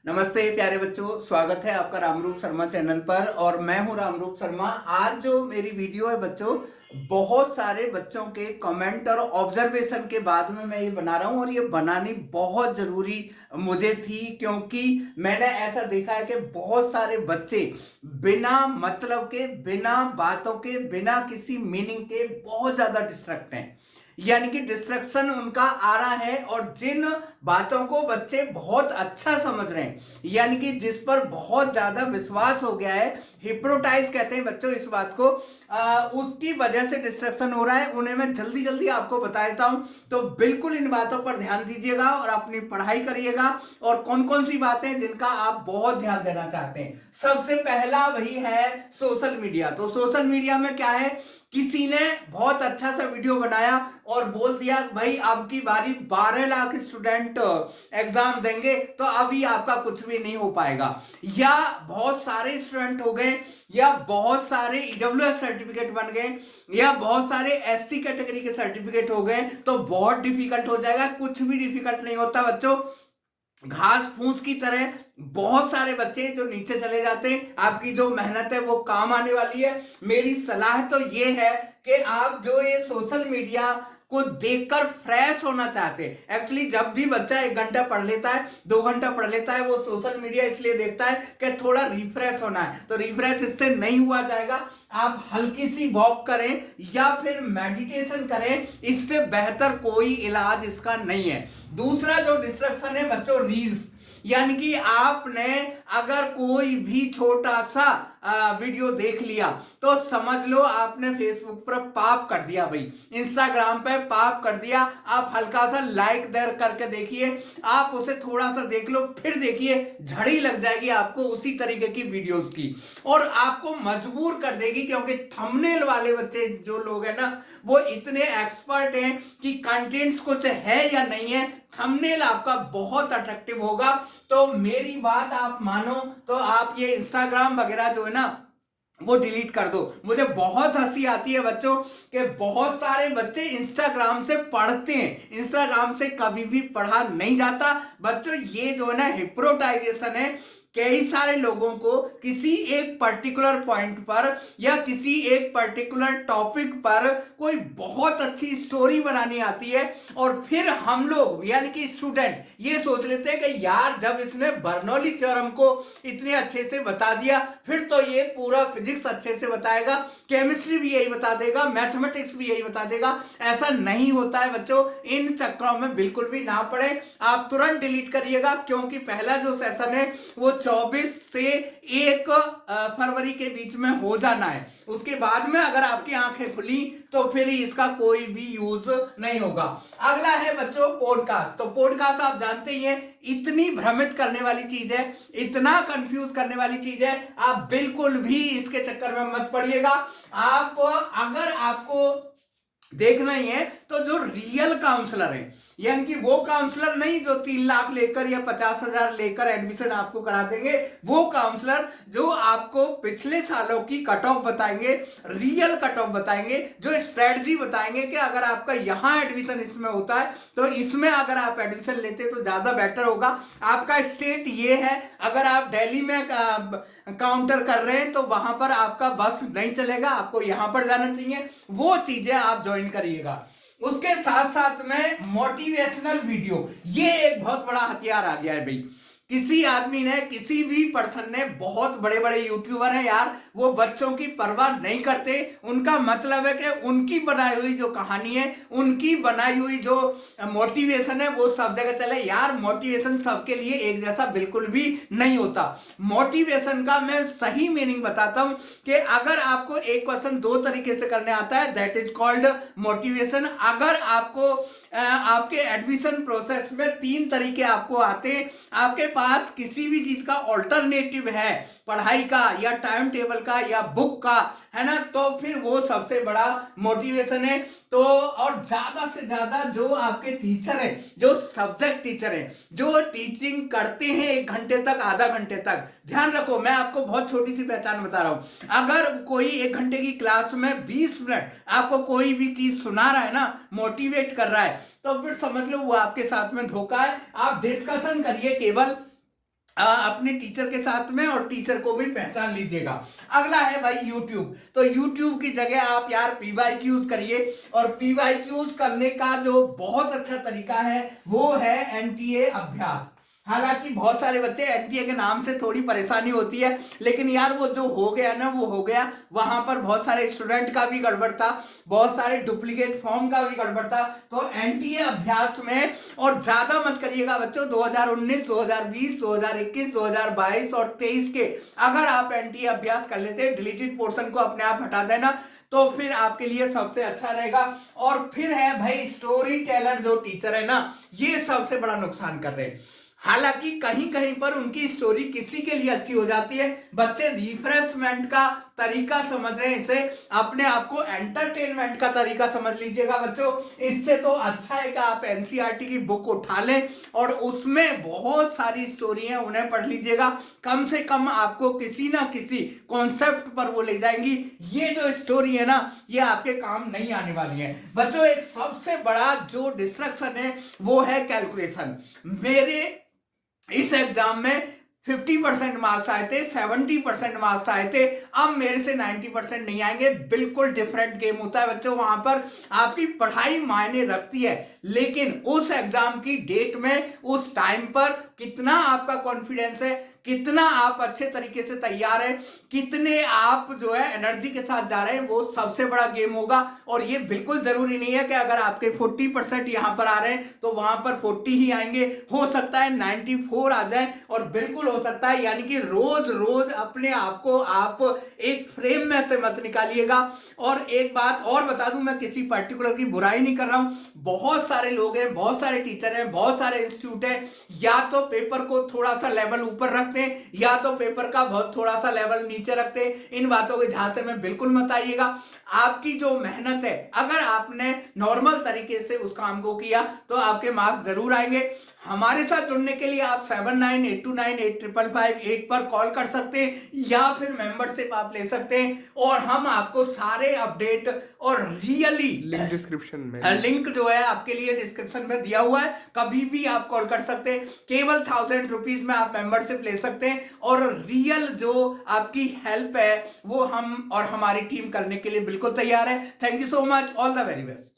नमस्ते प्यारे बच्चों, स्वागत है आपका रामरूप शर्मा चैनल पर। और मैं हूं रामरूप शर्मा। आज जो मेरी वीडियो है बच्चों, बहुत सारे बच्चों के कमेंट और ऑब्जर्वेशन के बाद में मैं ये बना रहा हूं। और ये बनानी बहुत जरूरी मुझे थी, क्योंकि मैंने ऐसा देखा है कि बहुत सारे बच्चे बिना मतलब के, बिना बातों के, बिना किसी मीनिंग के बहुत ज्यादा डिस्ट्रैक्ट हैं। यानी कि डिस्ट्रक्शन उनका आ रहा है, और जिन बातों को बच्चे बहुत अच्छा समझ रहे हैं, यानी कि जिस पर बहुत ज्यादा विश्वास हो गया है, हिप्नोटाइज कहते हैं बच्चों इस बात को, उसकी वजह से डिस्ट्रक्शन हो रहा है। उन्हें मैं जल्दी जल्दी आपको बता देता हूं। तो बिल्कुल इन बातों पर ध्यान दीजिएगा और अपनी पढ़ाई करिएगा। और कौन कौन सी बातें जिनका आप बहुत ध्यान देना चाहते हैं, सबसे पहला वही है सोशल मीडिया। तो सोशल मीडिया में क्या है, किसी ने बहुत अच्छा सा वीडियो बनाया और बोल दिया भाई अब की बारी 12 लाख स्टूडेंट एग्जाम देंगे, तो अभी आपका कुछ भी नहीं हो पाएगा। या बहुत सारे स्टूडेंट हो गए, या बहुत सारे ईडब्ल्यूएस सर्टिफिकेट बन गए, या बहुत सारे एससी कैटेगरी के सर्टिफिकेट हो गए, तो बहुत डिफिकल्ट हो जाएगा। कुछ भी डिफिकल्ट नहीं होता बच्चों। घास फूस की तरह बहुत सारे बच्चे जो नीचे चले जाते हैं, आपकी जो मेहनत है वो काम आने वाली है। मेरी सलाह तो ये है कि आप जो ये सोशल मीडिया को देखकर फ्रेश होना चाहते हैं, एक्चुअली जब भी बच्चा 1 घंटा पढ़ लेता है, 2 घंटा पढ़ लेता है, वो सोशल मीडिया इसलिए देखता है कि थोड़ा रिफ्रेश होना है। तो रिफ्रेश इससे नहीं हुआ जाएगा। आप हल्की सी वॉक करें या फिर मेडिटेशन करें, इससे बेहतर कोई इलाज इसका नहीं है। दूसरा जो डिस्ट्रक्शन है बच्चों, रील्स। यानी कि आपने अगर कोई भी छोटा सा वीडियो देख लिया तो समझ लो आपने फेसबुक पर पाप कर दिया भाई, इंस्टाग्राम पे पाप कर दिया। आप हल्का सा लाइक दर करके देखिए, आप उसे थोड़ा सा देख लो, फिर देखिए झड़ी लग जाएगी आपको उसी तरीके की वीडियोस की, और आपको मजबूर कर देगी। क्योंकि थंबनेल वाले बच्चे जो लोग हैं ना, वो इतने एक्सपर्ट हैं कि कंटेंट्स कुछ है या नहीं है, थंबनेल आपका बहुत अट्रैक्टिव होगा। तो मेरी बात आप मानो तो आप ये इंस्टाग्राम वगैरह जो है ना, वो डिलीट कर दो। मुझे बहुत हंसी आती है बच्चों कि बहुत सारे बच्चे इंस्टाग्राम से पढ़ते हैं, इंस्टाग्राम से कभी भी पढ़ा नहीं जाता बच्चों। ये जो है ना हिप्नोटाइजेशन है। कई सारे लोगों को किसी एक पर्टिकुलर पॉइंट पर या किसी एक पर्टिकुलर टॉपिक पर कोई बहुत अच्छी स्टोरी बनानी आती है, और फिर हम लोग यानी कि स्टूडेंट ये सोच लेते हैं कि यार जब इसने बर्नौली थ्योरम को इतने अच्छे से बता दिया, फिर तो ये पूरा फिजिक्स अच्छे से बताएगा, केमिस्ट्री भी यही बता देगा, मैथमेटिक्स भी यही बता देगा। ऐसा नहीं होता है बच्चों। इन चक्करों में बिल्कुल भी ना पड़े, आप तुरंत डिलीट करिएगा। क्योंकि पहला जो सेशन है वो 24 से 1 फरवरी के बीच में हो जाना है। उसके बाद में अगर आपकी आंखें खुली तो फिर इसका कोई भी यूज नहीं होगा। अगला है बच्चों पॉडकास्ट। तो पॉडकास्ट आप जानते ही हैं, इतनी भ्रमित करने वाली चीज है, इतना कंफ्यूज करने वाली चीज है, आप बिल्कुल भी इसके चक्कर में मत पड़िएगा। आप अगर आपको देखना ही है तो जो रियल काउंसलर है, यानी कि वो काउंसलर नहीं जो 3 लाख लेकर या 50,000 लेकर एडमिशन आपको करा देंगे, वो काउंसलर जो आपको पिछले सालों की कट ऑफ बताएंगे, रियल कट ऑफ बताएंगे, जो स्ट्रेटजी बताएंगे कि अगर आपका यहां एडमिशन इसमें होता है तो इसमें अगर आप एडमिशन लेते तो ज्यादा बेटर होगा। आपका स्टेट ये है, अगर आप दिल्ली में काउंटर कर रहे हैं तो वहां पर आपका बस नहीं चलेगा, आपको यहां पर जाना चाहिए। वो चीजें आप ज्वाइन करिएगा। उसके साथ साथ में मोटिवेशनल वीडियो, ये एक बहुत बड़ा हथियार आ गया है भाई। किसी आदमी ने, किसी भी पर्सन ने, बहुत बड़े बड़े यूट्यूबर हैं यार, वो बच्चों की परवाह नहीं करते। उनका मतलब है कि उनकी बनाई हुई जो कहानी है, उनकी बनाई हुई जो मोटिवेशन है वो सब जगह चले। यार मोटिवेशन सबके लिए एक जैसा बिल्कुल भी नहीं होता। मोटिवेशन का मैं सही मीनिंग बताता हूं कि अगर आपको एक क्वेश्चन 2 तरीके से करने आता है, दैट इज कॉल्ड मोटिवेशन। अगर आपको आपके एडमिशन प्रोसेस में 3 तरीके आपको आते हैं, आपके पास किसी भी चीज का ऑल्टरनेटिव है, पढ़ाई का या टाइम टेबल का या बुक का, है ना, तो फिर वो सबसे बड़ा मोटिवेशन है। तो और ज्यादा से ज्यादा जो आपके टीचर हैं, जो सब्जेक्ट टीचर हैं, जो टीचिंग करते हैं 1 घंटे तक, आधा घंटे तक, ध्यान रखो मैं आपको बहुत छोटी सी पहचान बता रहा हूं। अगर कोई 1 घंटे की क्लास में 20 मिनट आपको कोई भी चीज सुना रहा है ना, मोटिवेट कर रहा है, तो फिर समझ लो वो आपके साथ में धोखा है। आप डिस्कशन करिए केवल अपने टीचर के साथ में और टीचर को भी पहचान लीजिएगा। अगला है भाई यूट्यूब। तो यूट्यूब की जगह आप यार पीवाईक्यूज करिए, और पीवाईक्यूज करने का जो बहुत अच्छा तरीका है वो है एनटीए अभ्यास। हालांकि बहुत सारे बच्चे एनटीए के नाम से थोड़ी परेशानी होती है, लेकिन यार वो जो हो गया ना वो हो गया। वहां पर बहुत सारे स्टूडेंट का भी गड़बड़ था, बहुत सारे डुप्लीकेट फॉर्म का भी गड़बड़ था। तो एनटीए अभ्यास में, और ज्यादा मत करिएगा बच्चों, 2019, 2020, 2021, 2022 और 23 के अगर आप एनटीए अभ्यास कर लेते हैं, डिलीटेड पोर्शन को अपने आप हटा देना, तो फिर आपके लिए सबसे अच्छा रहेगा। और फिर है भाई स्टोरी टेलर जो टीचर है ना, ये सबसे बड़ा नुकसान कर रहे हैं। हालांकि कहीं कहीं पर उनकी स्टोरी किसी के लिए अच्छी हो जाती है, बच्चे रिफ्रेशमेंट का तरीका समझ रहे हैं इसे, अपने आप को एंटरटेनमेंट का तरीका समझ लीजिएगा बच्चों। इससे तो अच्छा है कि आप एनसीईआरटी की बुक उठा लें और उसमें बहुत सारी स्टोरी हैं, उन्हें पढ़ लीजिएगा। कम से कम आपको किसी ना किसी कॉन्सेप्ट पर वो ले जाएंगी। ये जो स्टोरी है ना, ये आपके काम नहीं आने वाली है बच्चों। एक सबसे बड़ा जो डिस्ट्रक्शन है वो है कैलकुलेशन। मेरे इस एग्जाम में 50% मार्क्स आए थे, 70% मार्क्स आए थे, अब मेरे से 90% नहीं आएंगे। बिल्कुल डिफरेंट गेम होता है बच्चों। वहां पर आपकी पढ़ाई मायने रखती है, लेकिन उस एग्जाम की डेट में, उस टाइम पर कितना आपका कॉन्फिडेंस है, कितना आप अच्छे तरीके से तैयार हैं, कितने आप जो है एनर्जी के साथ जा रहे हैं, वो सबसे बड़ा गेम होगा। और ये बिल्कुल जरूरी नहीं है कि अगर आपके 40% यहां पर आ रहे हैं तो वहां पर 40 ही आएंगे। हो सकता है 94 आ जाए, और बिल्कुल हो सकता है। यानी कि रोज रोज अपने आप को आप एक फ्रेम में से मत निकालिएगा। और एक बात और बता दूं, मैं किसी पर्टिकुलर की बुराई नहीं कर रहा हूं। बहुत सारे लोग हैं, बहुत सारे टीचर हैं, बहुत सारे इंस्टीट्यूट हैं, या तो पेपर को थोड़ा सा लेवल ऊपर रखते हैं, या तो पेपर का बहुत थोड़ा सा लेवल नीचे रखते हैं। इन बातों के झांसे में बिल्कुल मत आइएगा। आपकी जो मेहनत है, अगर आपने नॉर्मल तरीके से उस काम को किया तो आपके मार्क्स जरूर आएंगे। हमारे साथ जुड़ने के लिए आप 7982985558 पर कॉल कर सकते हैं, या फिर मेंबरशिप आप ले सकते हैं, और हम आपको सारे अपडेट और रियली लिंक डिस्क्रिप्शन में, लिंक जो है आपके लिए डिस्क्रिप्शन में दिया हुआ है, कभी भी आप कॉल कर सकते हैं। केवल 1000 रुपीज में आप मेंबरशिप ले सकते हैं, और रियल जो आपकी हेल्प है वो हम और हमारी टीम करने के लिए बिल्कुल तैयार है। Thank you so much, all the very best.